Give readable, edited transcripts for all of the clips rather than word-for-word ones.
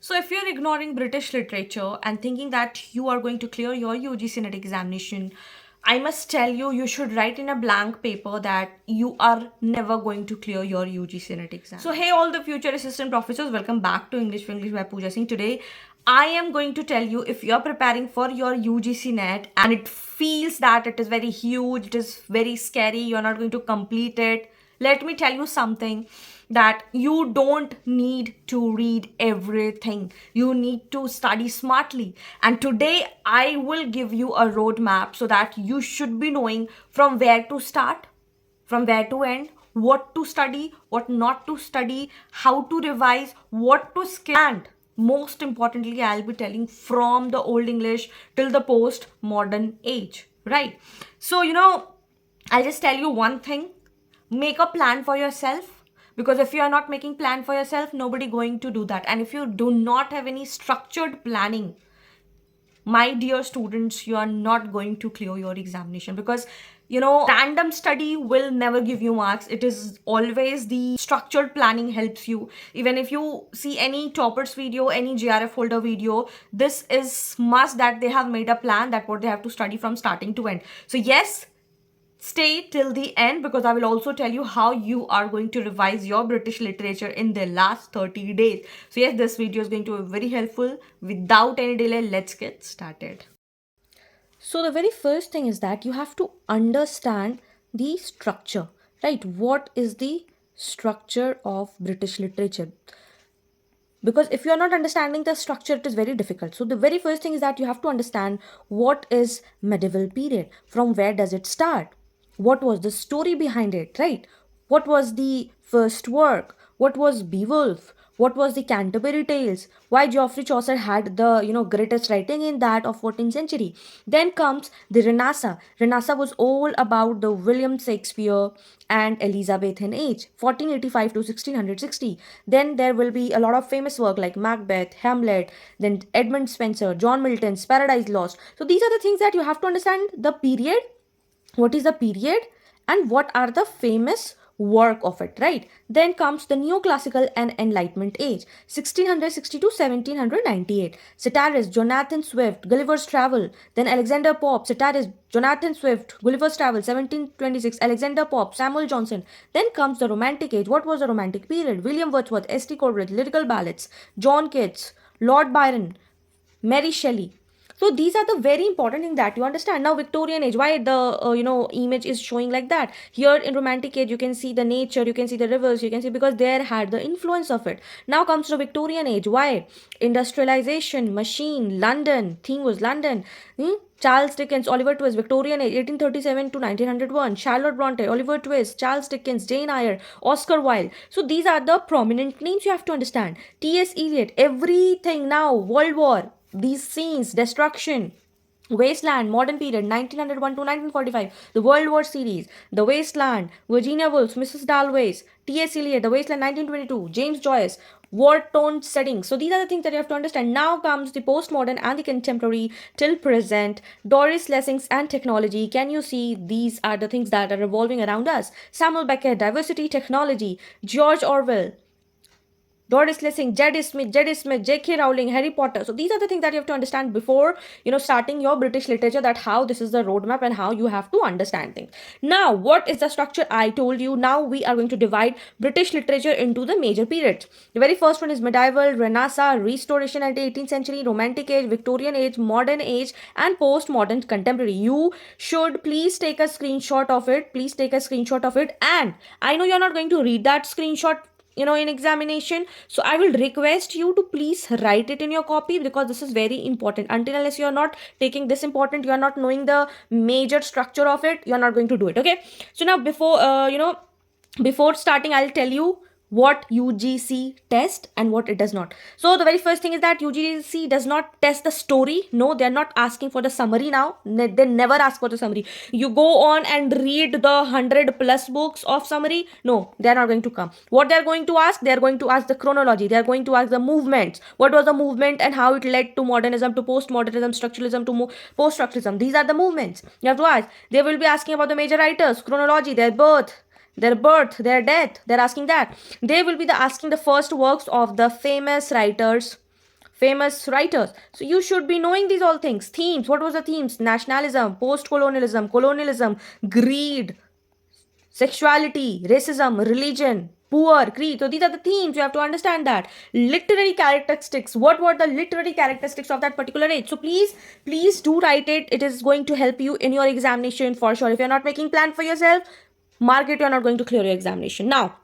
So, if you're ignoring British literature and thinking that you are going to clear your UGC NET examination, I must tell you, you should write in a blank paper that you are never going to clear your UGC NET exam. So, hey, all the future assistant professors, welcome back to English for English by Pooja Singh. Today, I am going to tell you if you're preparing for your UGC NET and it feels that it is very huge, it is very scary, you're not going to complete it. Let me tell you something that you don't need to read everything. You need to study smartly. And today I will give you a roadmap so that you should be knowing from where to start, from where to end, what to study, what not to study, how to revise, what to skip, and most importantly, I'll be telling from the Old English till the post modern age, right? So, I'll just tell you one thing, make a plan for yourself, because if you are not making plan for yourself, nobody going to do that. And if you do not have any structured planning, my dear students, you are not going to clear your examination, because random study will never give you marks. It is always the structured planning helps you. Even if you see any toppers video, any GRF holder video, this is must that they have made a plan that what they have to study from starting to end. So yes, stay till the end, because I will also tell you how you are going to revise your British literature in the last 30 days. So yes, this video is going to be very helpful. Without any delay, let's get started. So the very first thing is that you have to understand the structure, right? What is the structure of British literature? Because if you are not understanding the structure, it is very difficult. So the very first thing is that you have to understand what is medieval period, from where does it start, what was the story behind it, right? What was the first work, what was Beowulf, what was the Canterbury Tales, why Geoffrey Chaucer had the greatest writing in that of 14th century. Then comes the Renaissance was all about the William Shakespeare and Elizabethan age, 1485 to 1660. Then there will be a lot of famous work like Macbeth, Hamlet, then Edmund Spenser, John Milton's Paradise Lost. So these are the things that you have to understand: the period, what is the period, and what are the famous work of it, right? Then comes the neoclassical and enlightenment age, 1660 to 1798. Satirist Jonathan Swift, Gulliver's Travel. Then Alexander Pope, satirist Jonathan Swift, Gulliver's Travel, 1726. Alexander Pope, Samuel Johnson. Then comes the romantic age. What was the romantic period? William Wordsworth, S.T. Coleridge, lyrical ballads, John Keats, Lord Byron, Mary Shelley. So these are the very important thing that you understand. Now Victorian age, why the image is showing like that? Here in romantic age, you can see the nature, you can see the rivers, you can see, because there had the influence of it. Now comes to Victorian age, why? Industrialization, machine, London, theme was London. Charles Dickens, Oliver Twist, Victorian age, 1837 to 1901. Charlotte Bronte, Oliver Twist, Charles Dickens, Jane Eyre, Oscar Wilde. So these are the prominent names you have to understand. T.S. Eliot, everything now, World War, these scenes, destruction, Wasteland, modern period, 1901 to 1945, the World War series, The Wasteland, Virginia Woolf, Mrs. Dalloway, T.S. Eliot, The Wasteland, 1922, James Joyce, war-torn settings. So these are the things that you have to understand. Now comes the postmodern and the contemporary till present, Doris Lessing and technology. Can you see these are the things that are revolving around us? Samuel Beckett, diversity, technology, George Orwell, Doris Lessing, J.D. Smith, J.K. Rowling, Harry Potter. So these are the things that you have to understand before, starting your British literature, that how this is the roadmap and how you have to understand things. Now, what is the structure? I told you. Now we are going to divide British literature into the major periods. The very first one is medieval, Renaissance, Restoration at the 18th century, Romantic age, Victorian age, modern age, and postmodern contemporary. You should please take a screenshot of it. Please take a screenshot of it. And I know you're not going to read that screenshot in examination, so I will request you to please write it in your copy, because this is very important. Until unless you are not taking this important, you are not knowing the major structure of it, you are not going to do it. Okay, so now before starting, I'll tell you what UGC test and what it does not. So the very first thing is that UGC does not test the story. No, they're not asking for the summary now. They never ask for the summary. You go on and read the 100+ books of summary. No, they're not going to come. What they're going to ask? They're going to ask the chronology. They're going to ask the movements. What was the movement and how it led to modernism, to postmodernism, structuralism, to post-structuralism. These are the movements. You have to ask. They will be asking about the major writers, chronology, their birth, their death. They're asking that. They will be asking the first works of the famous writers famous writers. So you should be knowing these all things. Themes, what was the themes? Nationalism, post-colonialism, colonialism, greed, sexuality, racism, religion, poor, greed. So these are the themes. You have to understand that. Literary characteristics. What were the literary characteristics of that particular age? So please do write it. It is going to help you in your examination for sure. If you're not making plan for yourself, mark it, you're not going to clear your examination. Now,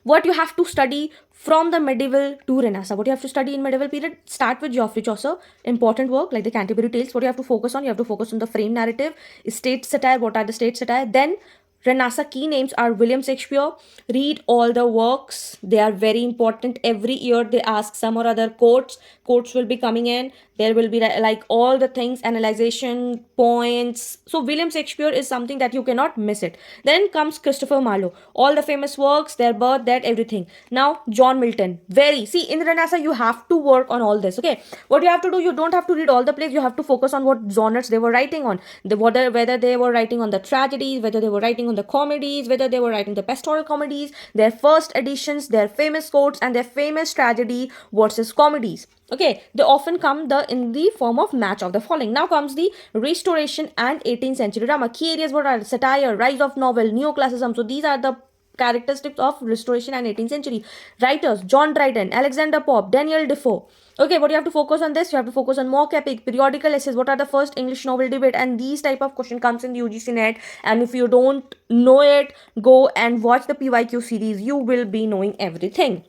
what you have to study from the medieval to Renaissance. What you have to study in medieval period, start with Geoffrey Chaucer, important work like the Canterbury Tales. What you have to focus on? You have to focus on the frame narrative, state satire, what are the state satire. Then Renaissance key names are William Shakespeare. Read all the works. They are very important. Every year they ask some or other quotes. Quotes will be coming in. There will be like all the things, analyzation points. So William Shakespeare is something that you cannot miss it. Then comes Christopher Marlowe. All the famous works, their birth, that everything. Now John Milton. See, in Renaissance you have to work on all this. Okay, what you have to do, you don't have to read all the plays. You have to focus on what genres they were writing on. Whether they were writing on the tragedies, whether they were writing on the comedies, whether they were writing the pastoral comedies, their first editions, their famous quotes, and their famous tragedy versus comedies. Okay, they often come in the form of match of the following. Now comes the Restoration and 18th century drama. Key areas what are satire, rise of novel, neoclassicism. So these are the characteristics of Restoration and 18th century. Writers: John Dryden, Alexander Pope, Daniel Defoe. Okay, what you have to focus on this? You have to focus on mock epic, periodical essays. What are the first English novel debate? And these type of question comes in the UGC net. And if you don't know it, go and watch the PYQ series. You will be knowing everything.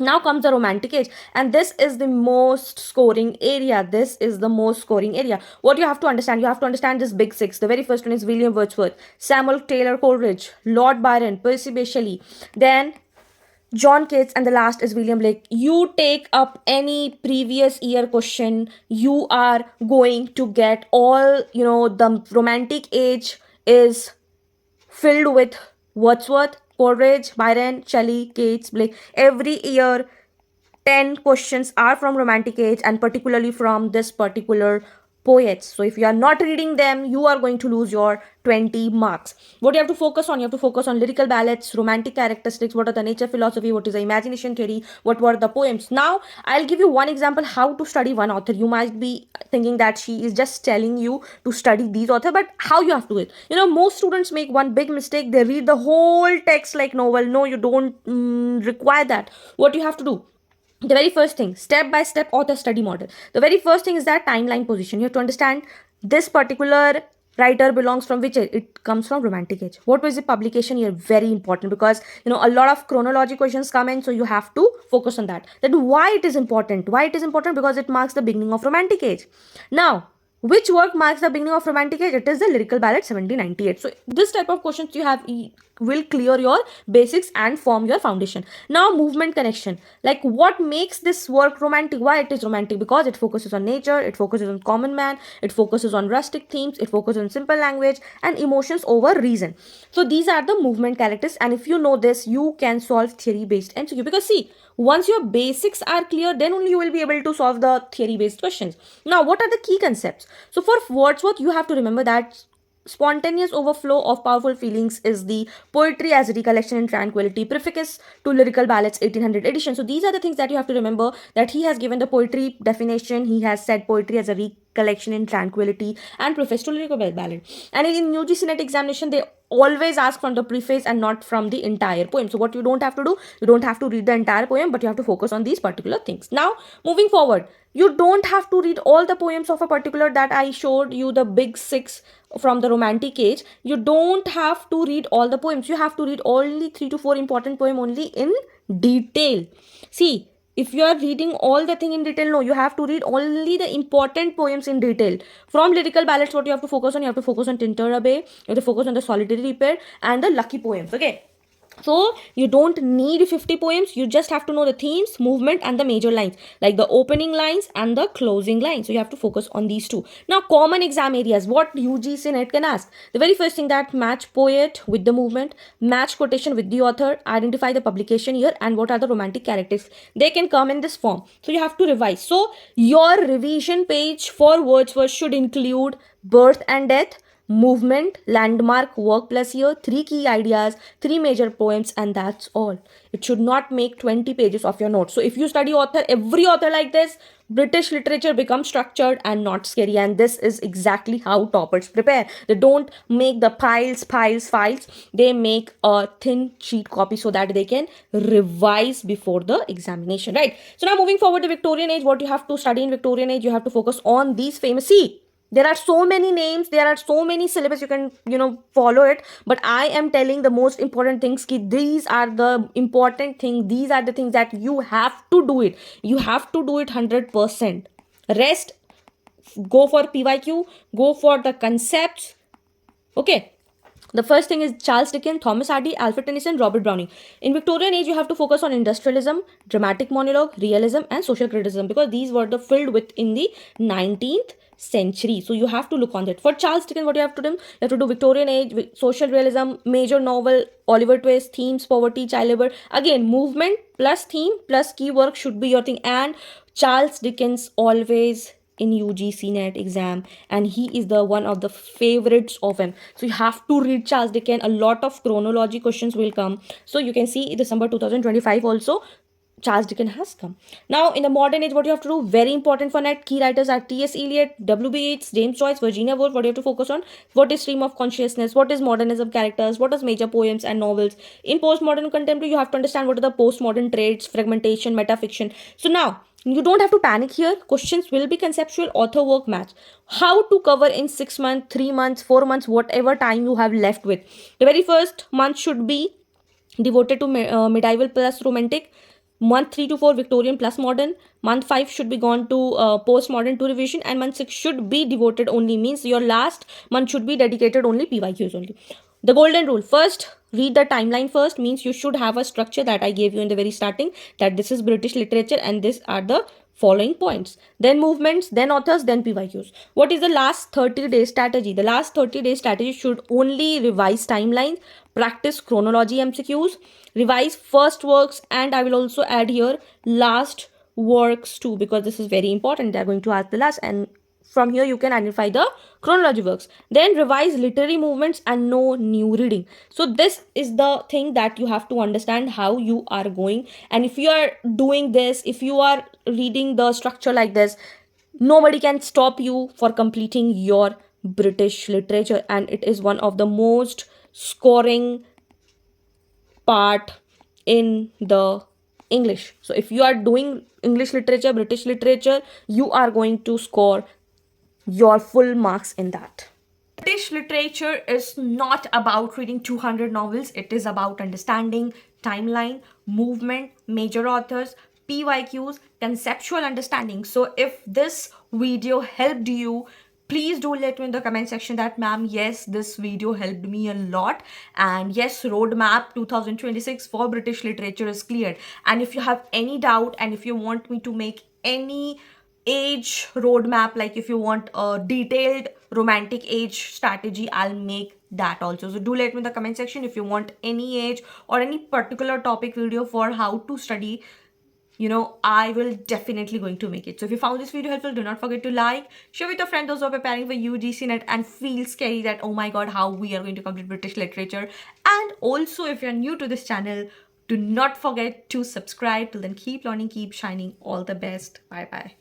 Now comes the Romantic age, and this is the most scoring area. What you have to understand? You have to understand this big six. The very first one is William Wordsworth, Samuel Taylor Coleridge, Lord Byron, Percy Bysshe Shelley, then John Keats, and the last is William Blake. You take up any previous year question, you are going to get all, the Romantic age is filled with Wordsworth, Coleridge, Byron, Shelley, Keats, Blake. Every year, 10 questions are from Romantic age, and particularly from this particular poets. So if you are not reading them, you are going to lose your 20 marks. What you have to focus on? You have to focus on lyrical ballads, romantic characteristics, what are the nature philosophy, what is the imagination theory, what were the poems. Now, I'll give you one example how to study one author. You might be thinking that she is just telling you to study these authors, but how you have to do it? Most students make one big mistake. They read the whole text like novel. No, you don't require that. What you have to do? The very first thing, step-by-step author study model. The very first thing is that timeline position. You have to understand this particular writer belongs from which age? It comes from Romantic age. What was the publication year? Very important, because a lot of chronology questions come in, so you have to focus on that. Then why it is important? Because it marks the beginning of Romantic age. Now, which work marks the beginning of Romantic age? It is the lyrical ballad 1798. So this type of questions you have will clear your basics and form your foundation. Now, movement connection. Like, what makes this work romantic? Why it is romantic? Because it focuses on nature, it focuses on common man, it focuses on rustic themes, it focuses on simple language and emotions over reason. So these are the movement characters, and if you know this, you can solve theory based MCQ. Because see, once your basics are clear, then only you will be able to solve the theory based questions. Now, what are the key concepts? So for Wordsworth, you have to remember that spontaneous overflow of powerful feelings is the poetry as recollection and tranquility, preface to lyrical ballads 1800 edition. So these are the things that you have to remember, that he has given the poetry definition. He has said poetry as a recollection in tranquility and preface to lyrical ballad. And in UGC NET examination, they always ask from the preface and not from the entire poem. So what you don't have to do, you don't have to read the entire poem, but you have to focus on these particular things. Now, moving forward, you don't have to read all the poems of a particular that I showed you, the big six from the Romantic age. You don't have to read all the poems. You have to read only 3 to 4 important poems only in detail. See, if you are reading all the thing in detail, no, you have to read only the important poems in detail. From lyrical ballads, what you have to focus on? You have to focus on Tintoret, you have to focus on the Solitary Repair and the Lucky poems. Okay. So you don't need 50 poems. You just have to know the themes, movement and the major lines, like the opening lines and the closing lines. So you have to focus on these two. Now, common exam areas, what UGC NET can ask. The very first thing, that match poet with the movement, match quotation with the author, identify the publication year, and what are the romantic characters. They can come in this form. So you have to revise. So your revision page for Wordsworth should include birth and death, movement, landmark, work plus year, 3 key ideas, 3 major poems, and that's all. It should not make 20 pages of your notes. So if you study author, every author like this, British literature becomes structured and not scary. And this is exactly how toppers prepare. They don't make the files. They make a thin sheet copy so that they can revise before the examination, right? So now moving forward to Victorian age, what you have to study in Victorian age, you have to focus on these famous. See, there are so many names, there are so many syllabus, you can follow it, but I am telling the most important things. These are the important things, these are the things that you have to do it. You have to do it 100%. Rest, go for PYQ, go for the concepts. Okay. The first thing is Charles Dickens, Thomas Hardy, Alfred Tennyson, Robert Browning. In Victorian age, you have to focus on industrialism, dramatic monologue, realism, and social criticism, because these were the filled with in the 19th century. So you have to look on that. For Charles Dickens, what you have to do? You have to do Victorian age, social realism, major novel, Oliver Twist, themes, poverty, child labor. Again, movement plus theme plus key work should be your thing. And Charles Dickens always in UGC net exam, and he is the one of the favorites of him. So you have to read Charles Dickens. A lot of chronology questions will come. So you can see December 2025 also Charles Dickens has come. Now, in the modern age, what you have to do, very important for net, key writers are T.S. Eliot, W.B. Yeats, James Joyce, Virginia Woolf. What you have to focus on, what is stream of consciousness, what is modernism characters, what is major poems and novels. In postmodern contemporary, you have to understand what are the postmodern traits, fragmentation, metafiction. So now, you don't have to panic here. Questions will be conceptual, author work match. How to cover in 6 months, 3 months, 4 months, whatever time you have left with. The very first month should be devoted to medieval plus romantic. Month 3 to 4 Victorian plus modern. Month 5 should be gone to postmodern to revision, and month 6 should be devoted only, means your last month should be dedicated only PYQs only. The golden rule, first read the timeline first, means you should have a structure that I gave you in the very starting, that this is British literature and these are the following points. Then movements, then authors, then PYQs. What is the last 30-day strategy? The last 30-day strategy should only revise timelines, practice chronology MCQs, revise first works, and I will also add here last works too, because this is very important. They are going to ask the last, and from here you can identify the chronology works. Then revise literary movements and no new reading. So this is the thing that you have to understand how you are going. And if you are doing this, if you are reading the structure like this, nobody can stop you for completing your British literature. And it is one of the most scoring part in the English. So if you are doing English literature, British literature, you are going to score your full marks in that. British literature is not about reading 200 novels. It is about understanding timeline, movement, major authors, PYQs, conceptual understanding. So if this video helped you, please do let me in the comment section that ma'am, yes, this video helped me a lot, and yes, roadmap 2026 for British literature is cleared. And if you have any doubt, and if you want me to make any age roadmap, like if you want a detailed romantic age strategy, I'll make that also. So do let me in the comment section if you want any age or any particular topic video for how to study. I will definitely going to make it. So if you found this video helpful, do not forget to like, share with your friends those who are preparing for UGC net and feel scary that, oh my god, how we are going to complete British literature. And also, if you're new to this channel, do not forget to subscribe. Till then, keep learning, keep shining. All the best. Bye bye.